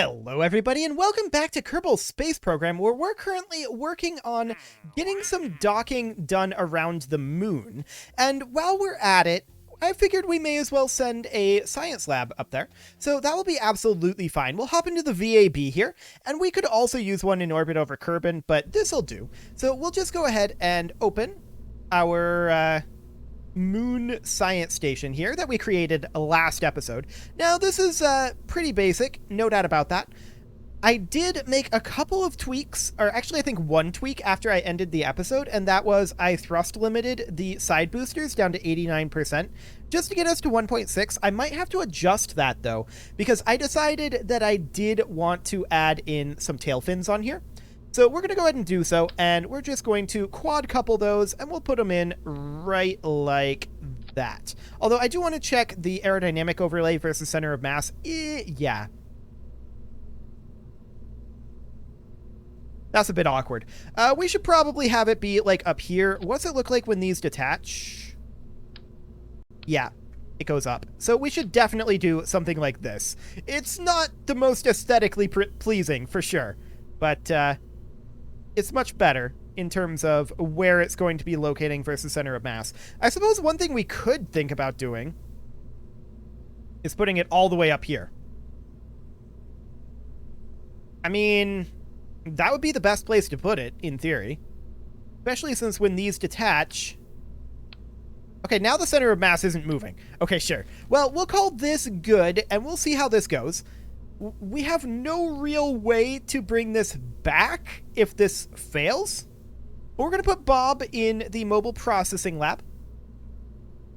Hello everybody and welcome back to Kerbal's space program, where we're currently working on getting some docking done around the moon. And while we're at it, I figured we may as well send a science lab up there. So that will be absolutely fine. We'll hop into the VAB here, and we could also use one in orbit over Kerbal, but this'll do. So we'll just go ahead and open our moon science station here that we created last episode. Now this is pretty basic, no doubt about that. I did make a couple of tweaks, or actually I think one tweak after I ended the episode, and that was I thrust limited the side boosters down to 89% just to get us to 1.6. I might have to adjust that though, because I decided that I did want to add in some tail fins on here. So we're going to go ahead and do so, and we're just going to quad couple those, and we'll put them in right like that. Although I do want to check the aerodynamic overlay versus center of mass. Yeah. That's a bit awkward. We should probably have it be like up here. What's it look like when these detach? Yeah, it goes up. So we should definitely do something like this. It's not the most aesthetically pleasing, for sure, but it's much better in terms of where it's going to be locating versus center of mass. I suppose one thing we could think about doing is putting it all the way up here. I mean, that would be the best place to put it, in theory. Especially since when these detach... Okay, now the center of mass isn't moving. Okay, sure. Well, we'll call this good, and we'll see how this goes. We have no real way to bring this back if this fails. But we're going to put Bob in the mobile processing lab.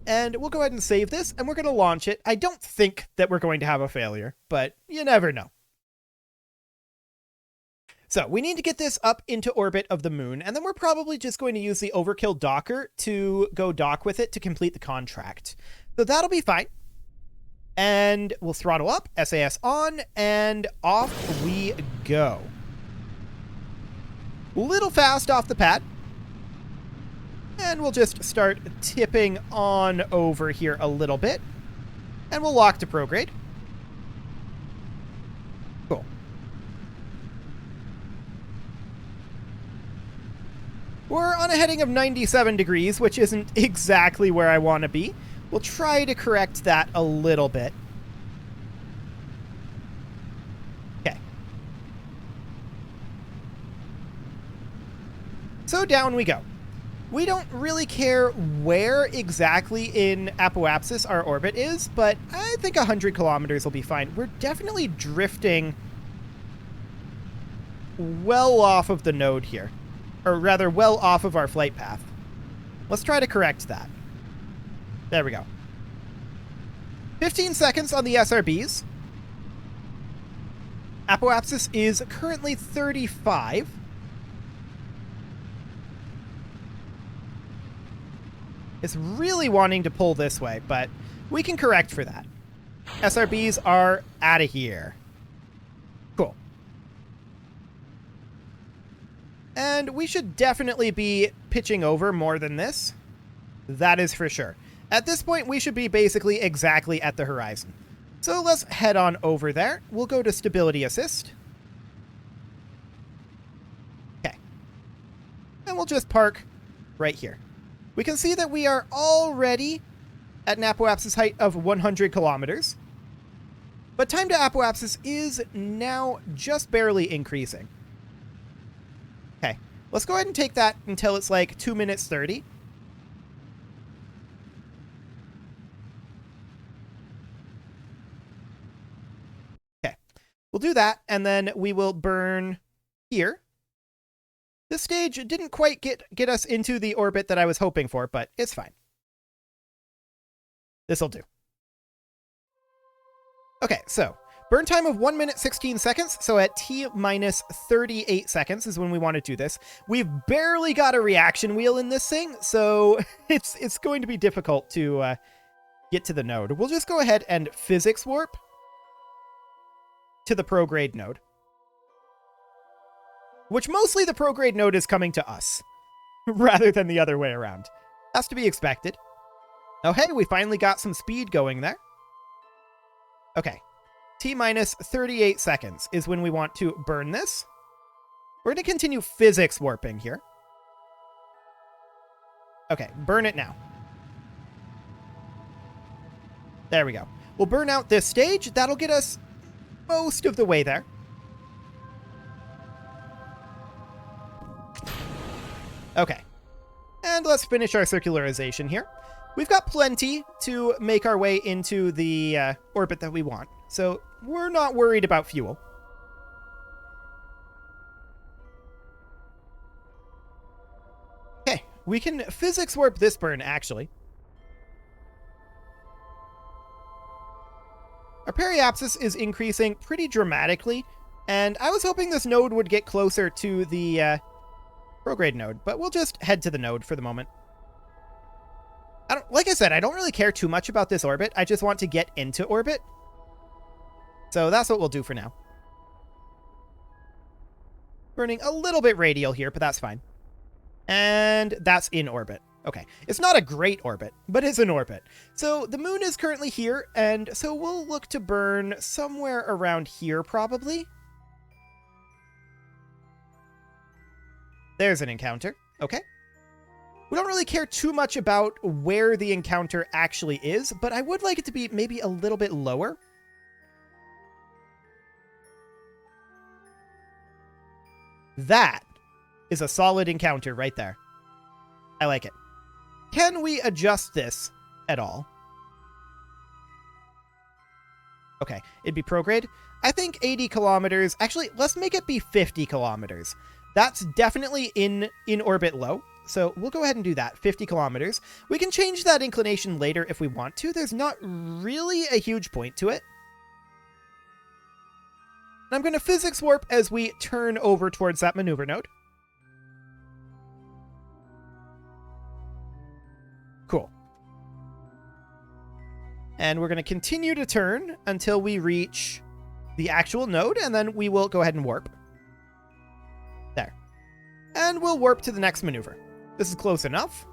And we'll go ahead and save this, and we're going to launch it. I don't think that we're going to have a failure, but you never know. So we need to get this up into orbit of the moon, and then we're probably just going to use the overkill docker to go dock with it to complete the contract. So that'll be fine. And we'll throttle up, SAS on, and off we go. Little fast off the pad. And we'll just start tipping on over here a little bit. And we'll lock to prograde. Cool. We're on a heading of 97 degrees, which isn't exactly where I want to be. We'll try to correct that a little bit. Okay. So down we go. We don't really care where exactly in Apoapsis our orbit is, but I think 100 kilometers will be fine. We're definitely drifting well off of the node here. Or rather, well off of our flight path. Let's try to correct that. There we go. 15 seconds on the SRBs. Apoapsis is currently 35. It's really wanting to pull this way, but we can correct for that. SRBs are out of here. Cool. And we should definitely be pitching over more than this. That is for sure. At this point, we should be basically exactly at the horizon. So let's head on over there. We'll go to Stability Assist. Okay. And we'll just park right here. We can see that we are already at an Apoapsis height of 100 kilometers. But time to Apoapsis is now just barely increasing. Okay. Let's go ahead and take that until it's like 2 minutes 30. We'll do that, and then we will burn here. This stage didn't quite get us into the orbit that I was hoping for, but it's fine. This'll do. Okay, so burn time of 1 minute 16 seconds. So at T minus 38 seconds is when we want to do this. We've barely got a reaction wheel in this thing, so it's going to be difficult to get to the node. We'll just go ahead and physics warp to the prograde node. Which mostly the prograde node is coming to us, rather than the other way around. That's to be expected. Oh hey, we finally got some speed going there. Okay, T minus 38 seconds is when we want to burn this. We're going to continue physics warping here. Okay, burn it now. There we go. We'll burn out this stage. That'll get us most of the way there. Okay. And let's finish our circularization here. We've got plenty to make our way into the orbit that we want, so we're not worried about fuel. Okay, we can physics warp this burn, actually. Our periapsis is increasing pretty dramatically, and I was hoping this node would get closer to the prograde node, but we'll just head to the node for the moment. Like I said, I don't really care too much about this orbit. I just want to get into orbit. So that's what we'll do for now. Burning a little bit radial here, but that's fine. And that's in orbit. Okay, it's not a great orbit, but it's an orbit. So the moon is currently here, and so we'll look to burn somewhere around here, probably. There's an encounter. Okay. We don't really care too much about where the encounter actually is, but I would like it to be maybe a little bit lower. That is a solid encounter right there. I like it. Can we adjust this at all? Okay, it'd be prograde. I think 80 kilometers. Actually, let's make it be 50 kilometers. That's definitely in orbit low. So we'll go ahead and do that, 50 kilometers. We can change that inclination later if we want to. There's not really a huge point to it. And I'm going to physics warp as we turn over towards that maneuver node. Cool. And we're going to continue to turn until we reach the actual node, and then we will go ahead and warp. There. And we'll warp to the next maneuver. This is close enough.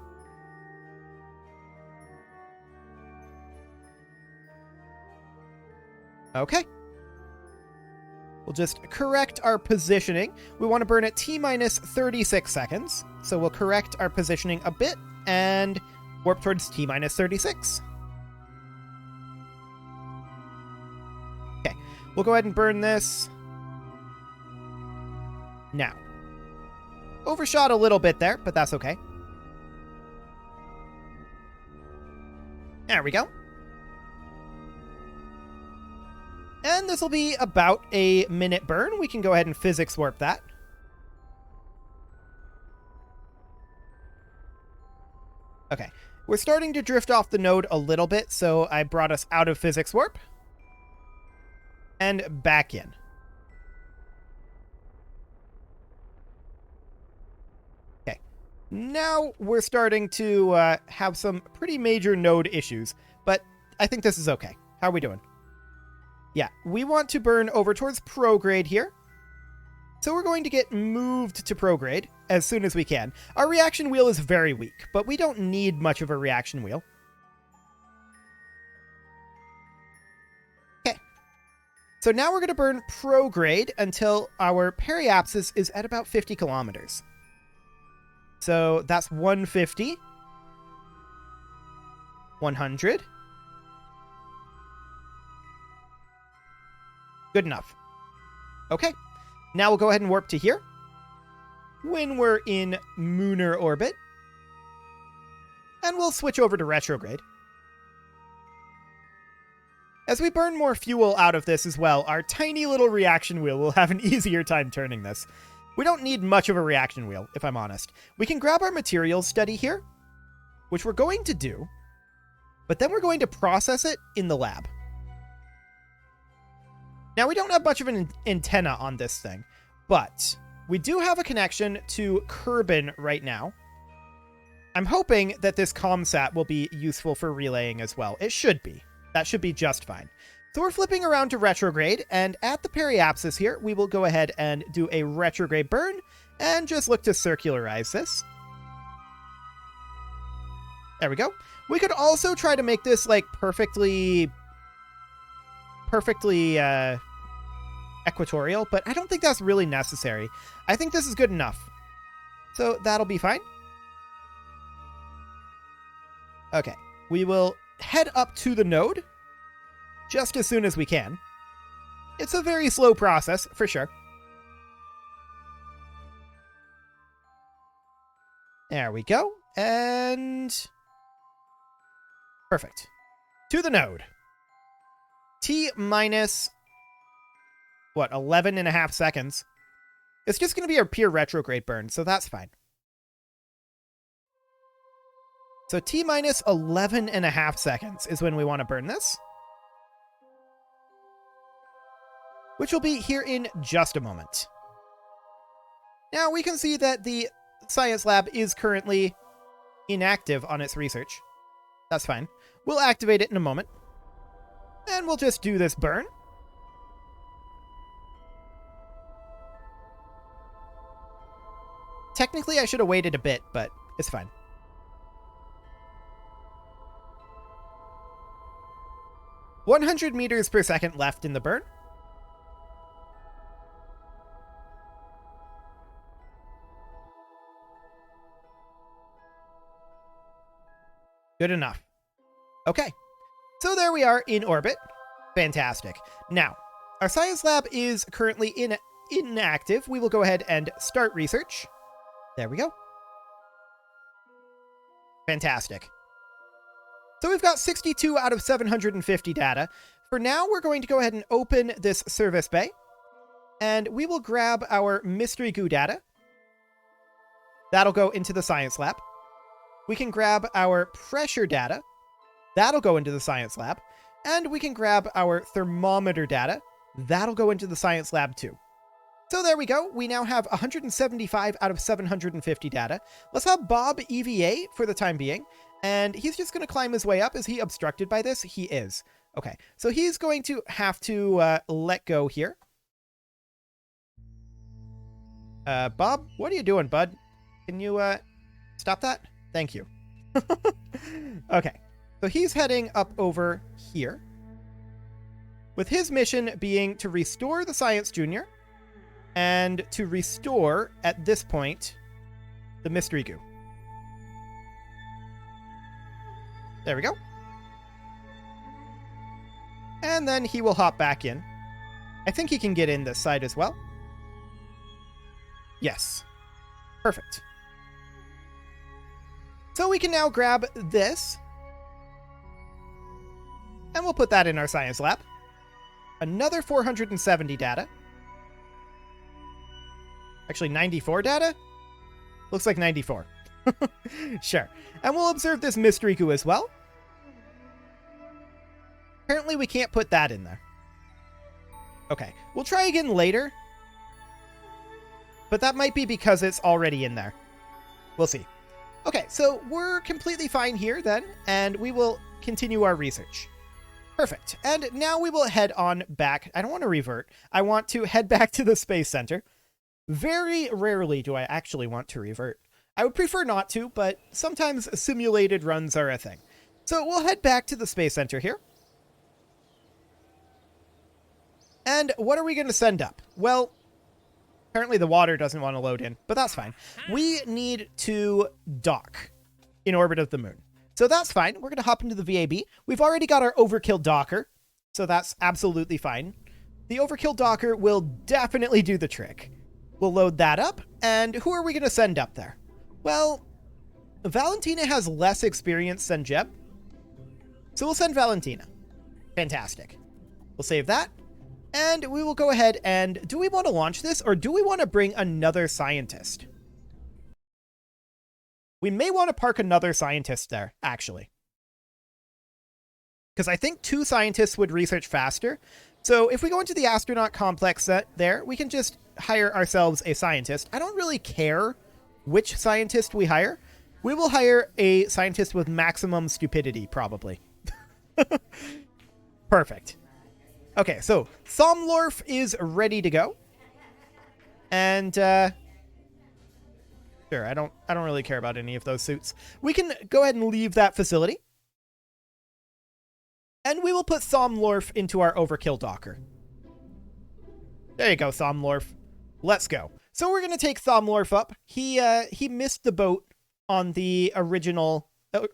Okay. We'll just correct our positioning. We want to burn at T minus 36 seconds. So we'll correct our positioning a bit and warp towards T minus 36. Okay. We'll go ahead and burn this now. Overshot a little bit there, but that's okay. There we go. And this will be about a minute burn. We can go ahead and physics warp that. Okay. We're starting to drift off the node a little bit, so I brought us out of physics warp. And back in. Now we're starting to have some pretty major node issues, but I think this is okay. How are we doing? Yeah, we want to burn over towards prograde here. So we're going to get moved to prograde as soon as we can. Our reaction wheel is very weak, but we don't need much of a reaction wheel. Okay. So now we're going to burn prograde until our periapsis is at about 50 kilometers. So that's 150, 100. Good enough. Okay, now we'll go ahead and warp to here when we're in Mooner orbit. And we'll switch over to retrograde. As we burn more fuel out of this as well, our tiny little reaction wheel will have an easier time turning this. We don't need much of a reaction wheel, if I'm honest. We can grab our materials study here, which we're going to do, but then we're going to process it in the lab. Now, we don't have much of an antenna on this thing, but we do have a connection to Kerbal right now. I'm hoping that this ComSat will be useful for relaying as well. It should be. That should be just fine. So we're flipping around to retrograde, and at the periapsis here, we will go ahead and do a retrograde burn, and just look to circularize this. There we go. We could also try to make this, like, perfectly perfectly equatorial, but I don't think that's really necessary. I think this is good enough. So that'll be fine. Okay, we will head up to the node just as soon as we can. It's a very slow process, for sure. There we go. And perfect. To the node. T minus, what, 11.5 seconds. It's just going to be a pure retrograde burn, so that's fine. So T minus 11.5 seconds is when we want to burn this. Which will be here in just a moment. Now we can see that the science lab is currently inactive on its research. That's fine. We'll activate it in a moment. And we'll just do this burn. Technically, I should have waited a bit, but it's fine. $100 meters per second left in the burn. Good enough. Okay. So there we are in orbit. Fantastic. Now, our science lab is currently inactive. We will go ahead and start research. There we go. Fantastic. So we've got 62 out of 750 data. For now, we're going to go ahead and open this service bay. And we will grab our mystery goo data. That'll go into the science lab. We can grab our pressure data. That'll go into the science lab. And we can grab our thermometer data. That'll go into the science lab too. So there we go. We now have 175 out of 750 data. Let's have Bob EVA for the time being. And he's just going to climb his way up. Is he obstructed by this? He is. Okay, so he's going to have to let go here. Bob, what are you doing, bud? Can you stop that? Thank you. Okay, so he's heading up over here, with his mission being to restore the Science Junior and to restore, at this point, the mystery goo. There we go. And then he will hop back in. I think he can get in this side as well. Yes. Perfect. So we can now grab this. And we'll put that in our science lab. Another 470 data. Actually, 94 data? Looks like 94. Sure. And we'll observe this mystery goo as well. Apparently we can't put that in there. Okay, we'll try again later. But that might be because it's already in there. We'll see. Okay, so we're completely fine here then, and we will continue our research. Perfect. And now we will head on back. I don't want to revert. I want to head back to the Space Center. Very rarely do I actually want to revert. I would prefer not to, but sometimes simulated runs are a thing. So we'll head back to the Space Center here. And what are we going to send up? Well, apparently the water doesn't want to load in, but that's fine. We need to dock in orbit of the moon. So that's fine. We're going to hop into the VAB. We've already got our overkill docker, so that's absolutely fine. The overkill docker will definitely do the trick. We'll load that up, and who are we going to send up there? Well, Valentina has less experience than Jeb, so we'll send Valentina. Fantastic. We'll save that. And we will go ahead and... Do we want to launch this, or do we want to bring another scientist? We may want to park another scientist there, actually. Because I think 2 scientists would research faster. So if we go into the astronaut complex there, we can just hire ourselves a scientist. I don't really care which scientist we hire. We will hire a scientist with maximum stupidity, probably. Perfect. Okay, so Thomlorf is ready to go. And sure, I don't really care about any of those suits. We can go ahead and leave that facility. And we will put Thomlorf into our overkill docker. There you go, Thomlorf. Let's go. So we're going to take Thomlorf up. He missed the boat on the original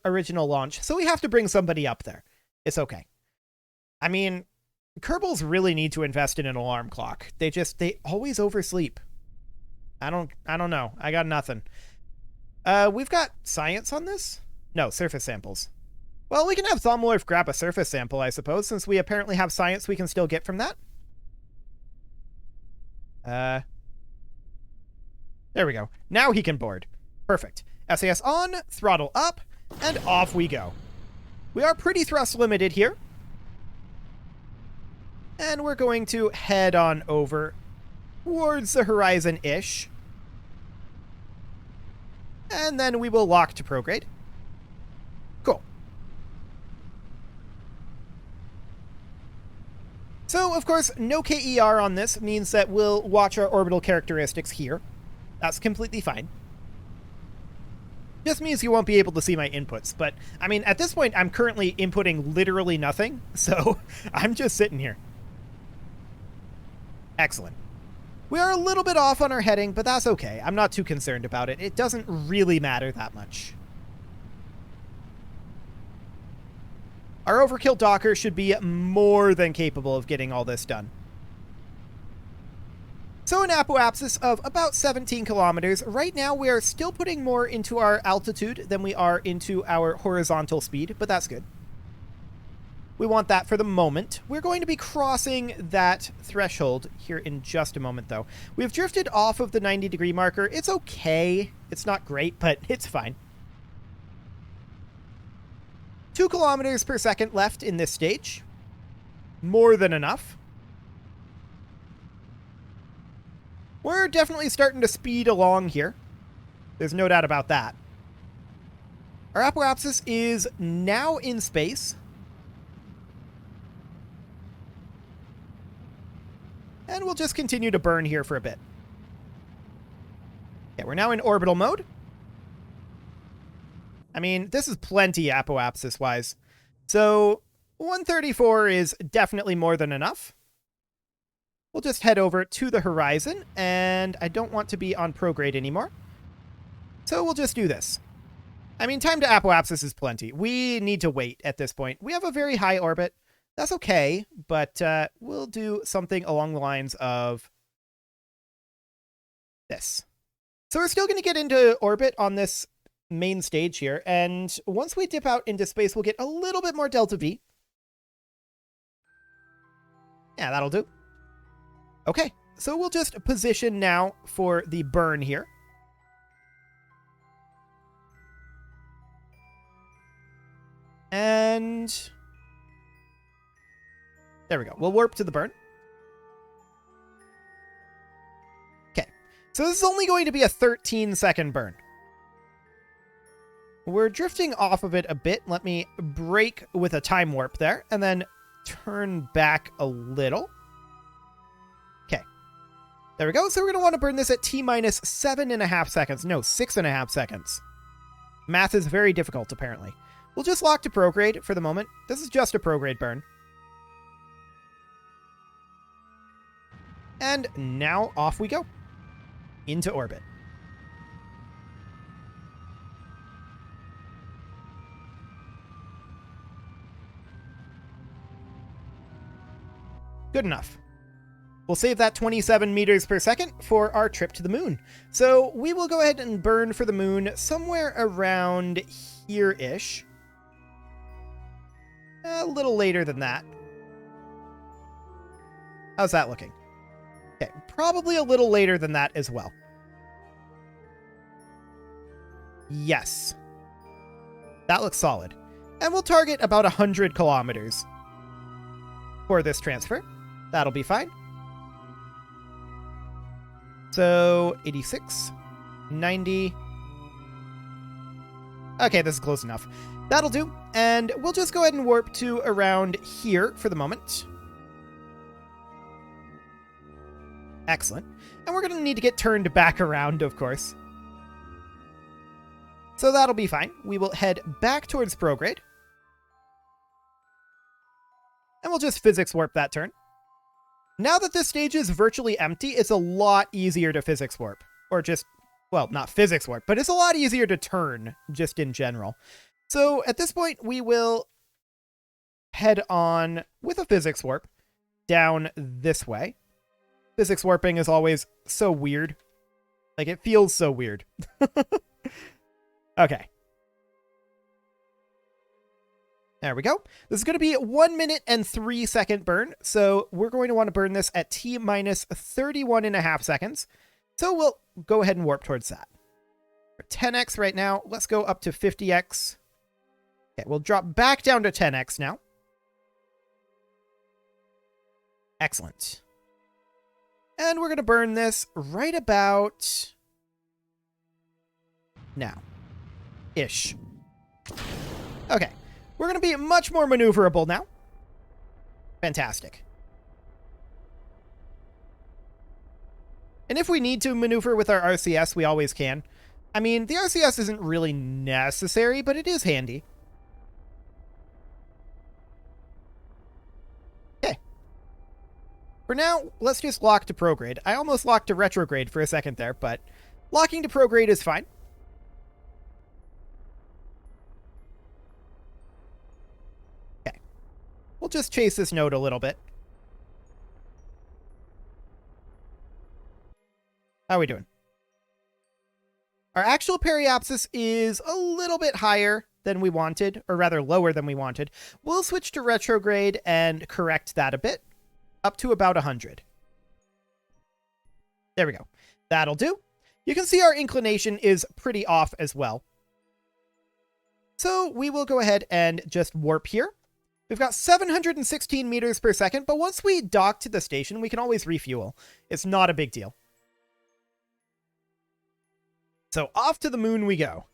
launch, so we have to bring somebody up there. It's okay. I mean, Kerbals really need to invest in an alarm clock. They always oversleep. I don't know. I got nothing. We've got science on this? No, surface samples. Well, we can have Thomlorf grab a surface sample, I suppose, since we apparently have science we can still get from that. There we go. Now he can board. Perfect. SAS on, throttle up, and off we go. We are pretty thrust limited here. And we're going to head on over towards the horizon-ish. And then we will lock to prograde. Cool. So, of course, no KER on this means that we'll watch our orbital characteristics here. That's completely fine. Just means you won't be able to see my inputs, but, I mean, at this point, I'm currently inputting literally nothing, so I'm just sitting here. Excellent. We are a little bit off on our heading, but that's okay. I'm not too concerned about it. It doesn't really matter that much. Our overkill docker should be more than capable of getting all this done. So an apoapsis of about 17 kilometers. Right now, we are still putting more into our altitude than we are into our horizontal speed, but that's good. We want that for the moment. We're going to be crossing that threshold here in just a moment, though. We've drifted off of the 90-degree marker. It's okay. It's not great, but it's fine. 2 kilometers per second left in this stage. More than enough. We're definitely starting to speed along here. There's no doubt about that. Our apoapsis is now in space. And we'll just continue to burn here for a bit. Yeah, we're now in orbital mode. I mean, this is plenty apoapsis-wise. So 134 is definitely more than enough. We'll just head over to the horizon, and I don't want to be on prograde anymore. So we'll just do this. I mean, time to apoapsis is plenty. We need to wait at this point. We have a very high orbit. That's okay, but we'll do something along the lines of this. So we're still going to get into orbit on this main stage here, and once we dip out into space, we'll get a little bit more delta V. Yeah, that'll do. Okay, so we'll just position now for the burn here. And there we go. We'll warp to the burn. Okay, so this is only going to be a 13-second burn. We're drifting off of it a bit. Let me break with a time warp there, and then turn back a little. Okay, there we go. So we're going to want to burn this at T-minus 7.5 seconds. No, 6.5 seconds. Math is very difficult, apparently. We'll just lock to prograde for the moment. This is just a prograde burn. And now off we go. Into orbit. Good enough. We'll save that 27 meters per second for our trip to the moon. So we will go ahead and burn for the moon somewhere around here-ish. A little later than that. How's that looking? Okay, probably a little later than that as well. Yes. That looks solid. And we'll target about 100 kilometers for this transfer. That'll be fine. So, 86, 90. Okay, this is close enough. That'll do. And we'll just go ahead and warp to around here for the moment. Excellent. And we're going to need to get turned back around, of course. So that'll be fine. We will head back towards prograde. we'll just physics warp that turn. Now that this stage is virtually empty, it's a lot easier to physics warp. Or just, well, not physics warp, but it's a lot easier to turn, just in general. So at this point, we will head on with a physics warp down this way. Physics warping is always so weird. Like, it feels so weird. Okay. There we go. This is going to be 1 minute and 3 second burn. So we're going to want to burn this at T minus 31.5 seconds. So we'll go ahead and warp towards that. We're 10x right now. Let's go up to 50x. Okay, we'll drop back down to 10x now. Excellent. And we're going to burn this right about now. Ish. Okay. We're going to be much more maneuverable now. Fantastic. And if we need to maneuver with our RCS, we always can. I mean, the RCS isn't really necessary, but it is handy. Okay. For now, let's just lock to prograde. I almost locked to retrograde for a second there, but locking to prograde is fine. We'll just chase this node a little bit. How are we doing? Our actual periapsis is a little bit higher than we wanted, or rather lower than we wanted. We'll switch to retrograde and correct that a bit, up to about 100. There we go. That'll do. You can see our inclination is pretty off as well. So we will go ahead and just warp here. We've got 716 meters per second, but once we dock to the station, we can always refuel. It's not a big deal. So off to the moon we go.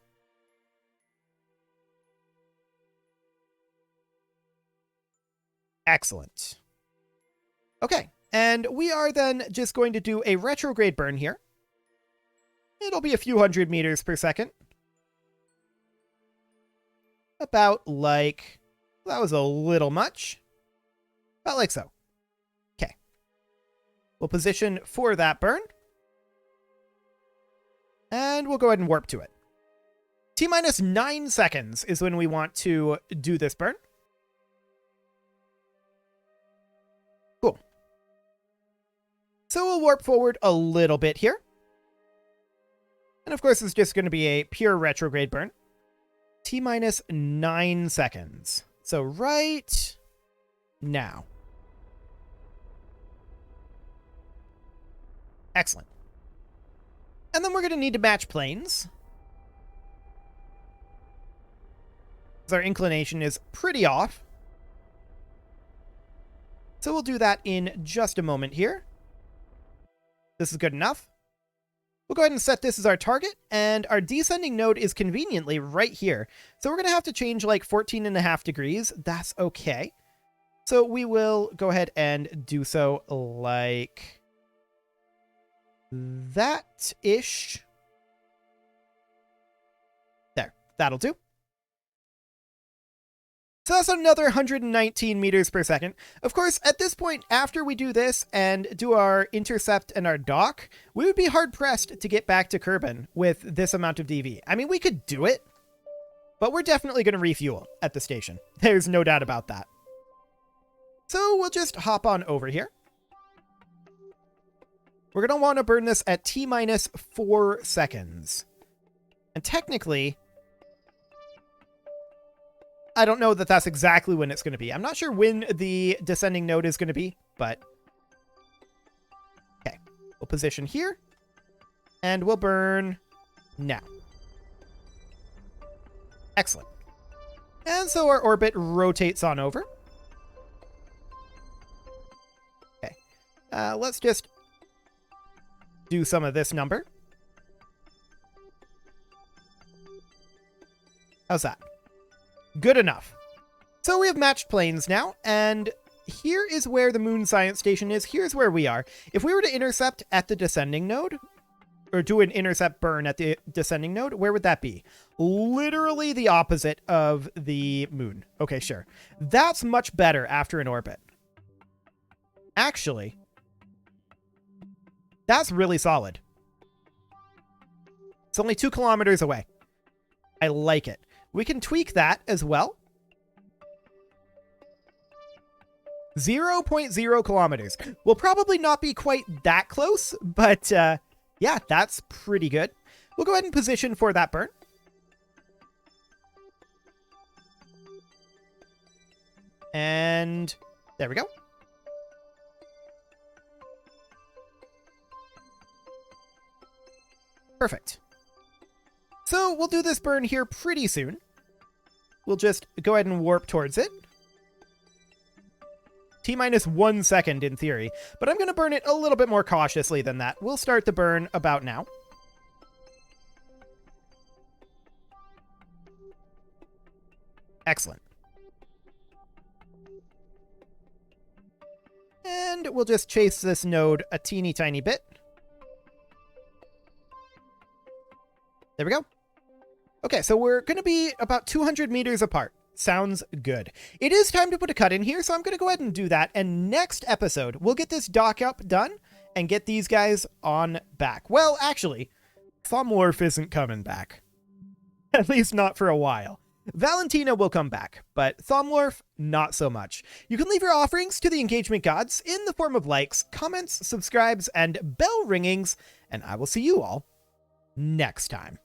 Excellent. Okay, and we are then just going to do a retrograde burn here. It'll be a few hundred meters per second. About like... that was a little much. About like so. Okay. We'll position for that burn. And we'll go ahead and warp to it. T minus 9 seconds is when we want to do this burn. Cool. So we'll warp forward a little bit here. And of course, it's just going to be a pure retrograde burn. T minus 9 seconds. So right now. Excellent. And then we're going to need to match planes. Because our inclination is pretty off. So we'll do that in just a moment here. This is good enough. We'll go ahead and set this as our target, and our descending node is conveniently right here. So we're going to have to change like 14.5 degrees. That's okay. So we will go ahead and do so like that-ish. There, that'll do. So that's another 119 meters per second. Of course, at this point, after we do this and do our intercept and our dock, we would be hard-pressed to get back to Kerbal with this amount of DV. I mean, we could do it, but we're definitely going to refuel at the station. There's no doubt about that. So we'll just hop on over here. We're going to want to burn this at T minus 4 seconds. And technically, I don't know that that's exactly when it's going to be. I'm not sure when the descending node is going to be, but... okay. We'll position here. And we'll burn now. Excellent. And so our orbit rotates on over. Okay. Let's just do some of this number. How's that? Good enough. So we have matched planes now, and here is where the Moon Science Station is. Here's where we are. If we were to intercept at the descending node, or do an intercept burn at the descending node, where would that be? Literally the opposite of the moon. Okay, sure. That's much better after an orbit. Actually, that's really solid. It's only 2 kilometers away. I like it. We can tweak that as well. 0.0 kilometers. We'll probably not be quite that close, but yeah, that's pretty good. We'll go ahead and position for that burn. And there we go. Perfect. So we'll do this burn here pretty soon. We'll just go ahead and warp towards it. T-minus 1 second in theory, but I'm going to burn it a little bit more cautiously than that. We'll start the burn about now. Excellent. And we'll just chase this node a teeny tiny bit. There we go. Okay, so we're going to be about 200 meters apart. Sounds good. It is time to put a cut in here, so I'm going to go ahead and do that. And next episode, we'll get this dock up done and get these guys on back. Well, actually, Thomworf isn't coming back. At least not for a while. Valentina will come back, but Thomworf, not so much. You can leave your offerings to the engagement gods in the form of likes, comments, subscribes, and bell ringings, and I will see you all next time.